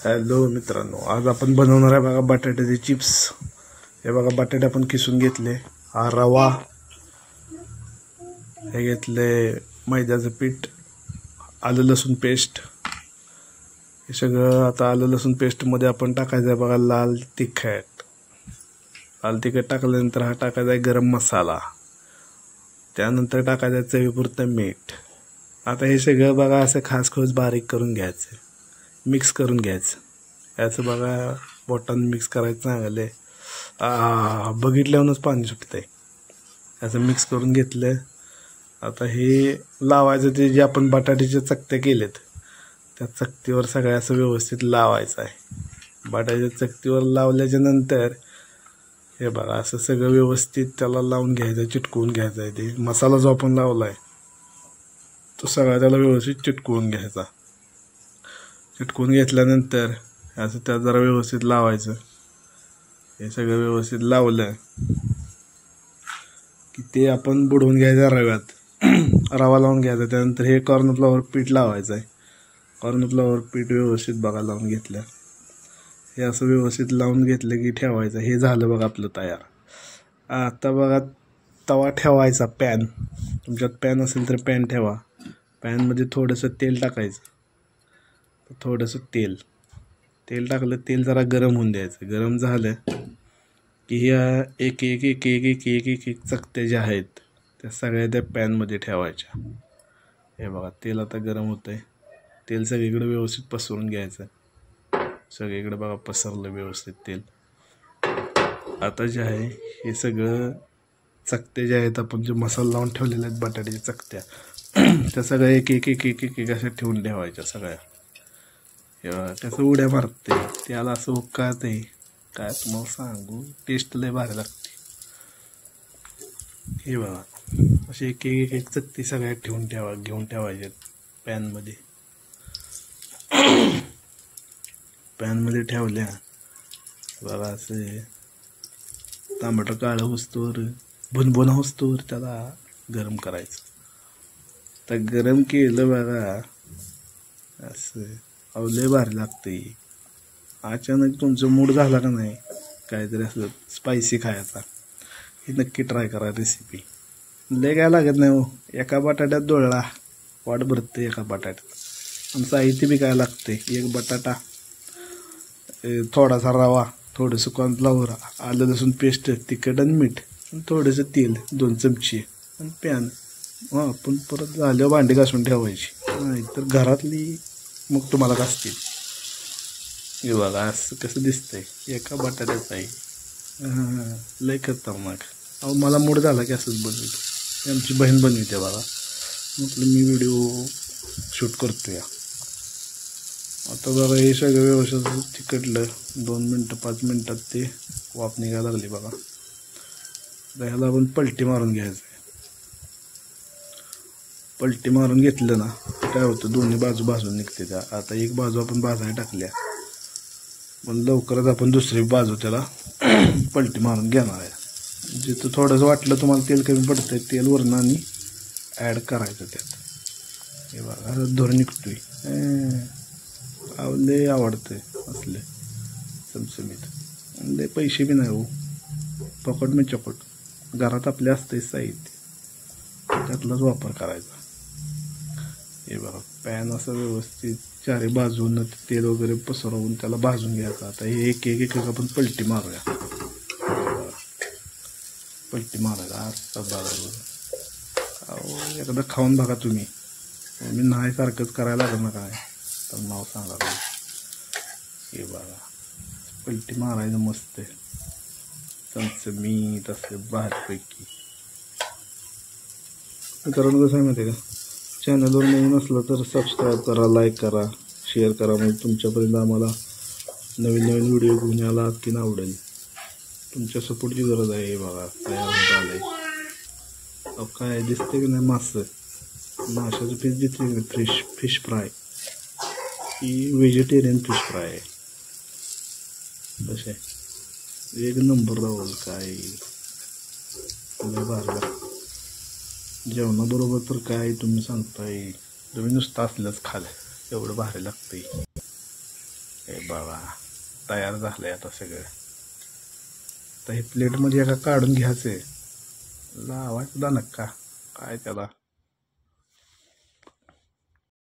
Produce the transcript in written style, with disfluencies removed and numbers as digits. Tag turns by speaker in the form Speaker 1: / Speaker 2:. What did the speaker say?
Speaker 1: Hello मित्रांनो, आज आपण बनवणार आहे बघा बटाट्याचे चिप्स। हे बघा बटाटे आपण किसून घेतले, हा रवा, हे घेतले मैद्याचं पीठ, आलं लसूण पेस्ट, हे सगळं। आता आलं लसूण पेस्ट मध्ये आपण टाकायचं आहे बघा लाल तिखट। लाल तिखट टाकल्यानंतर हा टाकायचा आहे गरम मसाला, त्यानंतर टाकायचं आहे चवीपुरतं मीठ। आता हे सगळं बघा असं खासखूस बारीक करून घ्यायचं, मिक्स करून घ्यायचं। याचं बघा बोटाने मिक्स करायचं चांगले, बघितल्यावरच पाणी सुटतंय। असं मिक्स करून घेतलं। आता हे लावायचं, ते जे आपण बटाट्याचे चकते केलेत त्या चकतीवर सगळं असं व्यवस्थित लावायचं आहे। बटाट्याच्या चकतीवर लावल्याच्या नंतर हे बघा असं सगळं व्यवस्थित त्याला लावून घ्यायचं, चिटकवून घ्यायचं आहे। ते मसाला जो आपण लावलाय तो सगळा त्याला व्यवस्थित चिटकवून घ्यायचा। चिटकवून घेतल्यानंतर असं त्यात जरा व्यवस्थित लावायचं। हे सगळं व्यवस्थित लावलं की ते आपण बुडवून घ्यायचं रव्यात, रवा लावून घ्यायचा। त्यानंतर हे कॉर्न फ्लॉवर पीठ लावायचं आहे। कॉर्न फ्लॉवर पीठ व्यवस्थित बघा लावून घेतलं, हे असं व्यवस्थित लावून घेतलं की ठेवायचं। हे झालं बघा आपलं तयार। आता बघा तवा ठेवायचा, पॅन, तुमच्यात पॅन असेल तर पॅन ठेवा। पॅनमध्ये थोडंसं तेल टाकायचं, थोडंसं तेल टाकलं, तेल जरा गरम होऊन द्यायचं। गरम झालं की ह्या एक एक एक एक एक एक एक एक चकत्या ज्या आहेत त्या सगळ्या त्या पॅनमध्ये ठेवायच्या। हे बघा तेल आता गरम होतंय, तेल सगळीकडे व्यवस्थित पसरून घ्यायचं। सगळीकडे बघा पसरलं व्यवस्थित तेल। आता जे आहे हे सगळं चकत्या ज्या आहेत आपण जे मसाला लावून ठेवलेल्या आहेत बटाट्याच्या चकत्या, त्या सगळ्या एक एक एक एक एक एक अशा ठेवून ठेवायच्या सगळ्या। त्याचं उड्या मारते, त्याला असं उकळते, काय तुम्हाला सांगू, टेस्ट लय भारी लागते। हे बघा असे एक एक एक चकती सगळ्यात ठेवून घेऊन ठेवायचे पॅनमध्ये। पॅनमध्ये ठेवल्या बघा असे तांबट काळं होस्तोवर, भुनभुन होस्तोवर त्याला गरम करायचं। तर गरम केलं बघा असं लय भारी लागते। अचानक तुमचं मूड झाला का नाही काहीतरी असं स्पायसी खायचा, ही नक्की ट्राय करा रेसिपी। लय काय लागत नाही हो, एका बटाट्यात डोळा वाट भरते एका बटाट्यात। आणि साहित्य बी काय लागते, एक बटाटा, थोडासा रवा, थोडंसं कॉर्नफ्लॉवर, आलं लसूण पेस्ट, तिखट आणि मीठ, थोडंसं तेल 2 चमचे आणि पॅन। आपण परत झाल्यावर भांडी घासून ठेवायची, नाहीतर घरातली मग तुम्हाला घासतील। हे बघा असं कसं दिसतंय, एका बटाट्याचं आहे। लय खतरनाक। अहो मला मूड झाला की असंच बनवतो, आमची बहीण बनविते बघा, म्हटलं मी व्हिडिओ शूट करतो या। आता बघा हे सगळं व्यवस्थित चिकटलं, 2 मिनटं 5 मिनटात ते वाफ निघायला लागली बघा। ह्याला आपण पलटी मारून घ्यायचं। पलटी मारून घेतलं ना काय होतं, दोन्ही बाजू भाजून निघते त्या। आता एक बाजू आपण भाजायला टाकल्या, पण लवकरच आपण दुसरी बाजू त्याला पलटी मारून घेणार आहे। जिथं थोडंसं वाटलं तुम्हाला तेल कमी पडतंय, तेल वरून आणि ॲड करायचं त्यात। हे बघा धोर निघतोय, लय आवडतंय असले चमचमीत, लय पैसे बी नाही हो, पकड मी चपट, घरात आपल्या असते साहित्य त्यातलाच वापर करायचा। हे बघा पॅन असं व्यवस्थित चारी बाजून तेल वगैरे पसरवून त्याला भाजून घ्यायचं। आता हे एक एक एक आपण पलटी मारूया, पलटी मारायला असं बघा। अहो एकदा खाऊन बघा तुम्ही, मी नाही सारखंच करायला लागलं ना काय तर नाव सांगा। हे बघा पलटी मारायचं मस्त चमचमीत असं भारीपैकी। कारण कसं आहे माहिती आहे का, चॅनलवर नवीन असलं तर सबस्क्राईब करा, लाईक करा, शेअर करा, म्हणजे तुमच्यापर्यंत आम्हाला नवीन नवीन व्हिडिओ घेऊन यायला आणखीन आवडेल। तुमच्या सपोर्टची गरज आहे। हे बघा तयार होत आलंय। अहो काय दिसते की नाही, माशाचं पीस दिसते की नाही, फिश फ्राय, ही व्हेजिटेरियन फिश फ्राय आहे। कसे एक नंबर राहुल, काय भारी लागतं जेवणाबरोबर तर काय तुम्ही सांगताय, तुम्ही नुसतं असलंच खाल एवढं भारी लागतंय। हे बघा तयार झालंय आता सगळं. तर हे प्लेटमध्ये एका काढून घ्यायचे, लावायचं नक्का काय त्याला